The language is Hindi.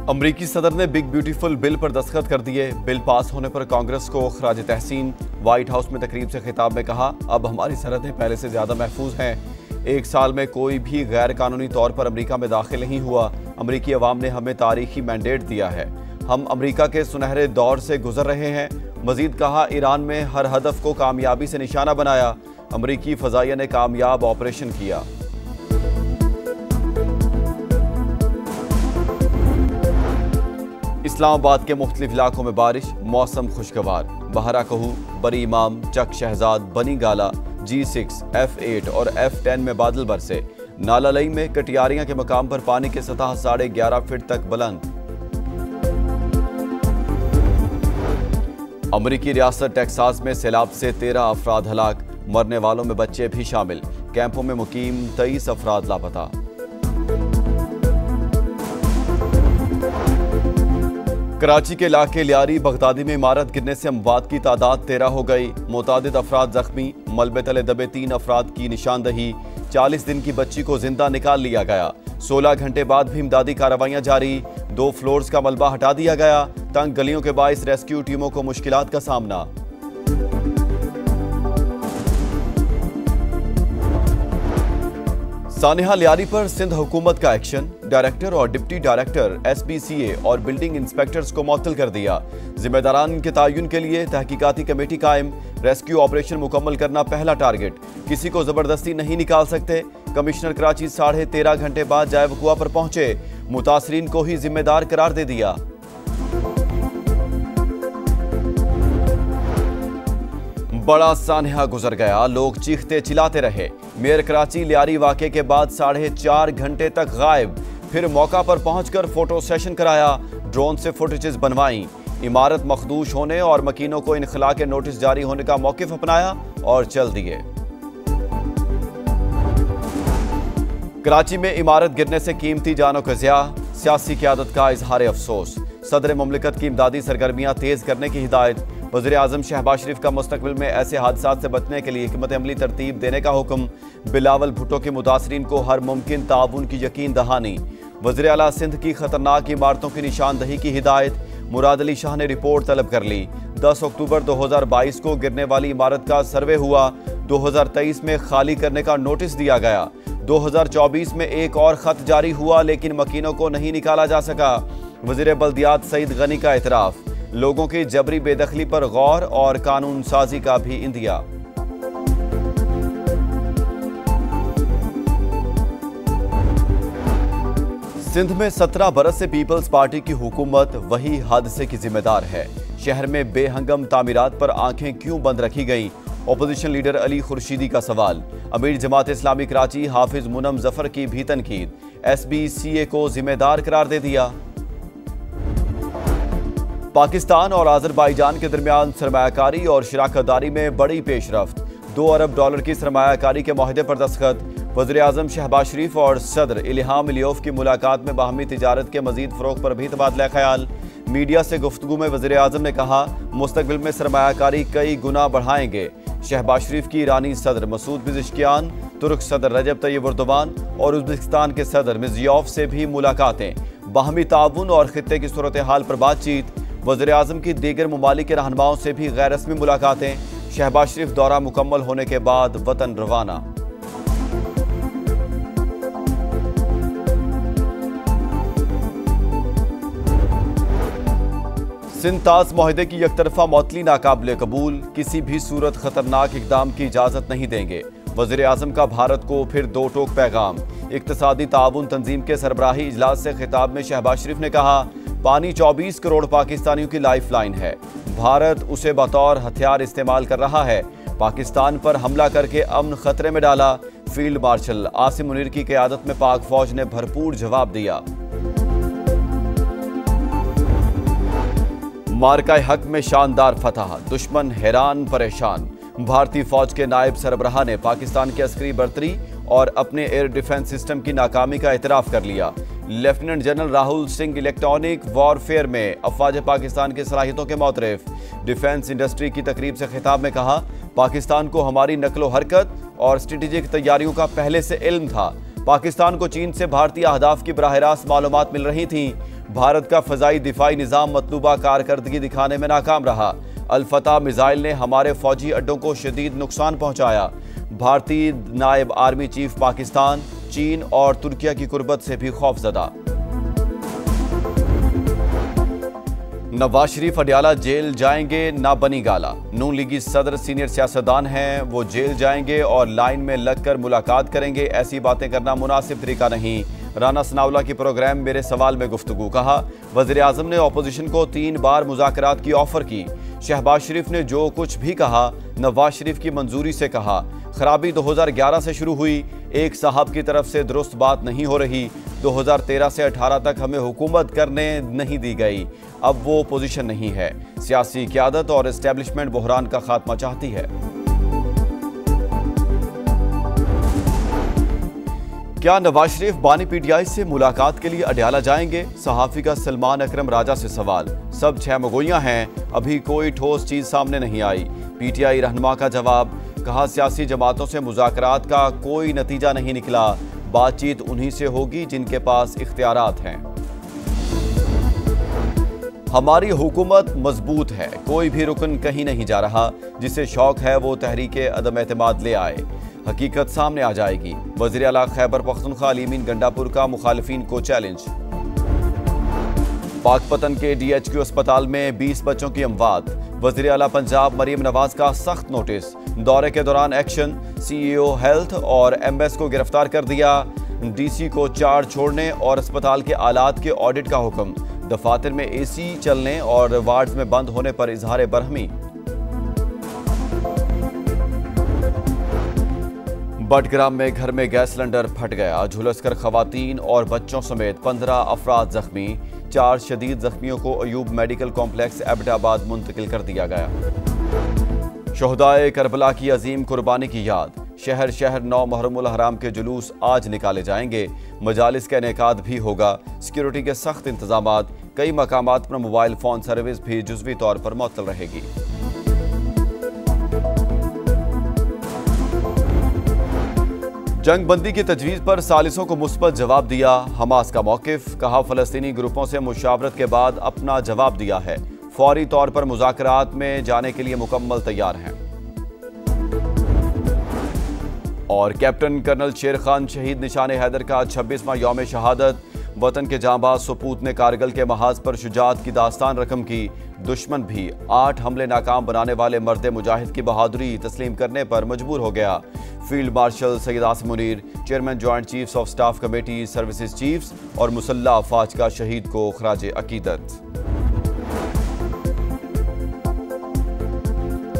अमरीकी सदर ने बिग ब्यूटीफुल बिल पर दस्तखत कर दिए। बिल पास होने पर कांग्रेस को खराज तहसीन। व्हाइट हाउस में तकरीब से खिताब में कहा, अब हमारी सरहदें पहले से ज्यादा महफूज हैं। एक साल में कोई भी गैर कानूनी तौर पर अमरीका में दाखिल नहीं हुआ। अमरीकी अवाम ने हमें तारीखी मैंडेट दिया है। हम अमरीका के सुनहरे दौर से गुजर रहे हैं। मजीद कहा, ईरान में हर हदफ को कामयाबी से निशाना बनाया। अमरीकी फजाइया ने कामयाब ऑपरेशन किया। इस्लामाबाद के मुख्तलिफ इलाकों में बारिश, मौसम खुशगवार। बहरा कहू, बरी इमाम, चक शहजाद, बनी गाला, G6, F8 और F10 में बादल बरसे। नाला लई में कटियारियां के मकाम पर पानी की सतह 11.5 फीट तक बुलंद। अमरीकी रियासत टेक्सास में सैलाब से 13 अफराद हलाक, मरने वालों में बच्चे भी शामिल। कैंपों में मुकीम 23 अफराद लापता। कराची के इलाके लियारी बगदादी में इमारत गिरने से अमवात की तादाद 13 हो गई। मुतादिद अफराद जख्मी, मलबे तले दबे 3 अफराद की निशानदही। 40 दिन की बच्ची को जिंदा निकाल लिया गया। 16 घंटे बाद भी इमदादी कार्रवाइयां जारी। 2 फ्लोर्स का मलबा हटा दिया गया। तंग गलियों के बाइस रेस्क्यू टीमों को मुश्किलात का सामना। सानिहा लियारी पर सिंध हुकूमत का एक्शन। डायरेक्टर और डिप्टी डायरेक्टर SBCA और बिल्डिंग इंस्पेक्टर्स को मुअत्तल कर दिया। जिम्मेदारान के तयन के लिए तहकीकाती कमेटी कायम। रेस्क्यू ऑपरेशन मुकम्मल करना पहला टारगेट। किसी को जबरदस्ती नहीं निकाल सकते। कमिश्नर कराची 13.5 घंटे बाद जाए वकुआ पर पहुंचे। मुतासरीन को ही जिम्मेदार करार दे दिया। बड़ा सानहा गुजर गया, लोग चीखते चिल्लाते रहे। मेयर कराची लियारी वाक़े के बाद 4.5 घंटे तक गायब। फिर मौका पर पहुंचकर फोटो सेशन कराया। ड्रोन से फुटेजेस बनवाई। इमारत मखदूश होने और मकीनों को इनखला के नोटिस जारी होने का मौक़िफ़ अपनाया और चल दिए। कराची में इमारत गिरने से कीमती जानों का ज़िया, सियासी क़यादत का इजहार अफसोस। सदर मुमलिकत की इमदादी सरगर्मियाँ तेज़ करने की हिदायत। वज़ीर आज़म शहबाज शरीफ का मुस्तक़बिल में ऐसे हादसात से बचने के लिए हिकमत अमली तरतीब देने का हुक्म। बिलावल भुट्टो के मुतासरीन को हर मुमकिन ताउन की यकीन दहानी। वज़ीर आला सिंध की खतरनाक इमारतों की निशानदही की हिदायत। मुराद अली शाह ने रिपोर्ट तलब कर ली। 10 अक्टूबर 2022 को गिरने वाली इमारत का सर्वे हुआ। 2023 में खाली करने का नोटिस दिया गया। 2024 में एक और खत जारी हुआ, लेकिन मकीनों को नहीं निकाला जा सका। वज़ीर बल्दियात सईद गनी का एतराफ़। लोगों की जबरी बेदखली पर गौर और कानून साजी का भी इंदिया। सिंध में 17 बरस से पीपल्स पार्टी की हुकूमत वही हादसे की जिम्मेदार है। शहर में बेहंगम तामीरात पर आंखें क्यों बंद रखी गईं? ओपोजिशन लीडर अली खुर्शीदी का सवाल। अमीर जमात इस्लामी कराची हाफिज मुनम जफर की भी तनकीद। SBCA को जिम्मेदार करार दे दिया। पाकिस्तान और आज़रबाईजान के दरमियान सरमायाकारी और शराकतदारी में बड़ी पेशरफ्त। $2 अरब की सरमायाकारी के मुआहदे पर दस्तखत। वज़ीर आज़म शहबाज शरीफ और सदर इल्हाम अलियौफ की मुलाकात में बाहमी तिजारत के मजीद फ़रोग़ पर भी तबादला ख्याल। मीडिया से गुफ्तगू में वज़ीर आज़म ने कहा, मुस्तक़बिल में सरमायाकारी कई गुना बढ़ाएंगे। शहबाज शरीफ की ईरानी सदर मसूद पिज़ेश्कियान, तुर्क सदर रजब तय्यब एर्दोगान और उज़्बेकिस्तान के सदर मिर्ज़ियोफ से भी मुलाकातें। बाहमी ताउन और खित्ते की सूरत हाल पर बातचीत। वज़ीर आज़म की दीगर ममालिक के रहनुमाओं से भी गैर रस्मी मुलाकातें। शहबाज शरीफ दौरा मुकम्मल होने के बाद वतन रवाना। सिंध ताज मुआहदे की यकतरफा मौतली नाकाबिले कबूल। किसी भी सूरत खतरनाक इकदाम की इजाज़त नहीं देंगे। वज़ीर आज़म का भारत को फिर दो टोक पैगाम। इक़्तिसादी ताउन तंजीम के सरबराही इजलास से खिताब में शहबाज शरीफ ने कहा, पानी 24 करोड़ पाकिस्तानियों की लाइफ लाइन है। भारत उसे बतौर हथियार इस्तेमाल कर रहा है। पाकिस्तान पर हमला करके अमन खतरे में डाला। फील्ड मार्शल आसिम मुनीर की क़यादत में पाक फौज ने भरपूर जवाब दिया। मार्का हक में शानदार फतह, दुश्मन हैरान परेशान। भारतीय फौज के नायब सरबराह ने पाकिस्तान की अस्करी बर्तरी और अपने एयर डिफेंस सिस्टम की नाकामी का एतराफ़ कर लिया। Lieutenant general Rahul Singh electronic warfare में अफवाज पाकिस्तान की सलाहियतों के मोतरफ। डिफेंस इंडस्ट्री की तकरीब से खिताब में कहा, पाकिस्तान को हमारी नकलो हरकत और स्ट्रेटेजिक तैयारियों का पहले से इल्म था। पाकिस्तान को चीन से भारतीय अहदाफ की बराह रास्त मालूमात मिल रही थीं। भारत का फजाई दिफाई निज़ाम मतलूबा कारकर्दगी दिखाने में नाकाम रहा। अल-फतह मिसाइल ने हमारे फौजी अड्डों को शदीद नुकसान पहुंचाया। भारतीय नायब आर्मी चीफ पाकिस्तान, चीन और तुर्किया की कुर्बत से भी खौफजदा। नवाज शरीफ अडयाला जेल जाएंगे, ना बनी गाला। नून लीगी सदर सीनियर सियासतदान हैं, वो जेल जाएंगे और लाइन में लगकर मुलाकात करेंगे। ऐसी बातें करना मुनासिब तरीका नहीं। राना सनाउल्लाह की प्रोग्राम मेरे सवाल में गुफ्तगू। कहा, वज़ीर आज़म ने अपोजिशन को 3 बार मुज़ाकरात की ऑफर की। शहबाज शरीफ ने जो कुछ भी कहा नवाज शरीफ की मंजूरी से कहा। खराबी 2011 से शुरू हुई। एक साहब की तरफ से दुरुस्त बात नहीं हो रही। 2013 से 18 तक हमें हुकूमत करने नहीं दी गई। अब वो पोजीशन नहीं है। सियासी क़यादत और एस्टेब्लिशमेंट बहरान का खात्मा चाहती है। क्या नवाज शरीफ बानी पीटीआई से मुलाकात के लिए अडयाला जाएंगे? सहाफ़ी का सलमान अकरम राजा से सवाल। सब 6 मगोइयां हैं, अभी कोई ठोस चीज सामने नहीं आई। पीटीआई रहनुमा का जवाब। कहा, सियासी जमातों से मुज़ाकरात का कोई नतीजा नहीं निकला। बातचीत उन्हीं से होगी जिनके पास इख्तियारात हैं। हमारी हुकूमत मजबूत है, कोई भी रुकन कहीं नहीं जा रहा। जिसे शौक है वो तहरीके अदम एतमाद ले आए, हकीकत सामने आ जाएगी। वज़ीर आला खैबर पख्तूनख्वा अलीमीन गंडापुर का मुखालिफिन को चैलेंज। पाकपतन के DHQ अस्पताल में 20 बच्चों की अमवात। वज़ीर आला पंजाब मरीम नवाज का सख्त नोटिस। दौरे के दौरान एक्शन। CEO हेल्थ और MS को गिरफ्तार कर दिया। DC को चार्ज छोड़ने और अस्पताल के आलात के ऑडिट का हुक्म। दफातर में AC चलने और वार्ड्स में बंद होने पर इजहार बरहमी। बटग्राम में घर में गैस सिलेंडर फट गया, झुलसकर खवातीन और बच्चों समेत 15 अफराद जख्मी। 4 शदीद जख्मियों को अयूब मेडिकल कॉम्प्लेक्स एबटाबाद मुंतकिल कर दिया गया। शोहदाए करबला की अजीम कुर्बानी की याद। शहर शहर 9 मुहर्रमुल हराम के जुलूस आज निकाले जाएंगे। मजालिस का इनेकाद भी होगा। सिक्योरिटी के सख्त इंतजामात। कई मकामात पर मोबाइल फोन सर्विस भी जुज़वी तौर पर मुअत्तल रहेगी। जंग बंदी की तजवीज़ पर सालिसों को मुस्बत जवाब दिया। हमास का मौक़िफ़। कहा, फ़लस्तीनी ग्रुपों से मुशावरत के बाद अपना जवाब दिया है। फौरी तौर पर मुज़ाकरात में जाने के लिए मुकम्मल तैयार हैं। और कैप्टन कर्नल शेर खान शहीद निशान हैदर का 26वां यौम शहादत। वतन के जांबाज सपूत ने कारगिल के महाज पर शुजाअत की दास्तान रकम की। दुश्मन भी 8 हमले नाकाम बनाने वाले मर्द मुजाहिद की बहादुरी तस्लीम करने पर मजबूर हो गया। Field marshal Syed Asim Munir, chairman joint chiefs of staff committee services chiefs और मुसल्लह अफवाज का शहीद को खराज अकीदत।